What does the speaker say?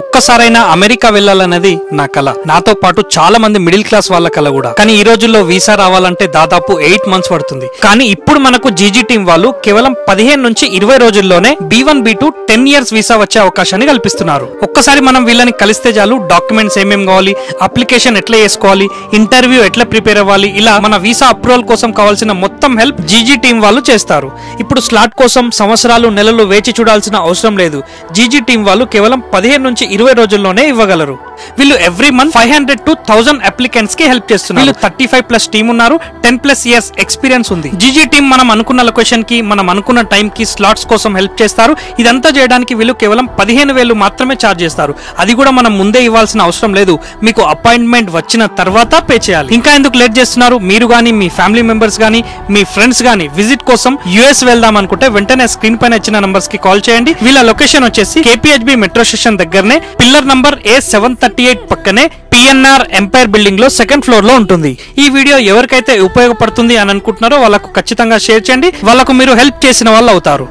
ఒక్కసారైనా అమెరికా వెళ్ళాలనేది నా కల. నాతో పాటు చాలా మంది మిడిల్ క్లాస్ వాళ్ళ కల కూడా. కానీ ఈ రోజుల్లో వీసా రావాలంటే దాదాపు 8 months పడుతుంది. కానీ ఇప్పుడు మనకు జీజీ టీం వాళ్ళు కేవలం 15 నుంచి 20 రోజుల్లోనే B1 B2 10 years వీసా వచ్చే అవకాశాన్ని కల్పిస్తున్నారు. ఒక్కసారి మనం వీళ్ళని కలిస్తే చాలు, డాక్యుమెంట్స్ ఏమేం కావాలి, అప్లికేషన్ ఎట్లా చేసుకోవాలి, ఇంటర్వ్యూ ఎట్లా ప్రిపేర్ అవ్వాలి, ఇలా మన వీసా అప్రూవల్ కోసం కావాల్సిన మొత్తం హెల్ప్ జీజీ టీం వాళ్ళు చేస్తారు. ఇప్పుడు స్లాట్ కోసం సంవత్సరాలు నెలలు వేచి చూడాల్సిన అవసరం లేదు. జీజీ టీం వాళ్ళు కేవలం 15 నుంచి 20 రోజుల్లోనే ఇవ్వగలరు. వీళ్ళు ఎవ్రీ మంత్ 500 to 1000 అప్లికెంట్స్ కి హెల్ప్ చేస్తున్నారు. వీళ్ళు 35+ టీమ్ ఉన్నారు, 10+ years ఎక్స్పీరియన్స్ ఉంది. జీజీ టీం మనం అనుకున్న లొకేషన్ కి, మనం అనుకున్న టైం కి స్లాట్స్ కోసం హెల్ప్ చేస్తారు. ఇదంతా చేయడానికి వీళ్ళు కేవలం 15,000 మాత్రమే ఛార్జ్ చేస్తారు. అది కూడా మనం ముందే ఇవ్వాల్సిన అవసరం లేదు. మీకు అపాయింట్మెంట్ వచ్చిన తర్వాత పే చేయాలి. ఇంకా ఎందుకు లేట్ చేస్తున్నారు? మీరు గానీ, మీ ఫ్యామిలీ మెంబర్స్ గానీ, మీ ఫ్రెండ్స్ గానీ విజిట్ కోసం US వెళ్దాం అనుకుంటే వెంటనే స్క్రీన్ పైన ఇచ్చిన నంబర్స్ కి కాల్ చేయండి. వీళ్ళ లొకేషన్ వచ్చేసి KPHB మెట్రో స్టేషన్ దగ్గరనే పిల్లర్ నంబర్ A738 పక్కనే PNR ఎంపైర్ బిల్డింగ్ లో 2nd floor లో ఉంటుంది. ఈ వీడియో ఎవరికైతే ఉపయోగపడుతుంది అని అనుకుంటున్నారో వాళ్ళకు ఖచ్చితంగా షేర్ చేయండి. వాళ్ళకు మీరు హెల్ప్ చేసిన వాళ్ళు అవుతారు.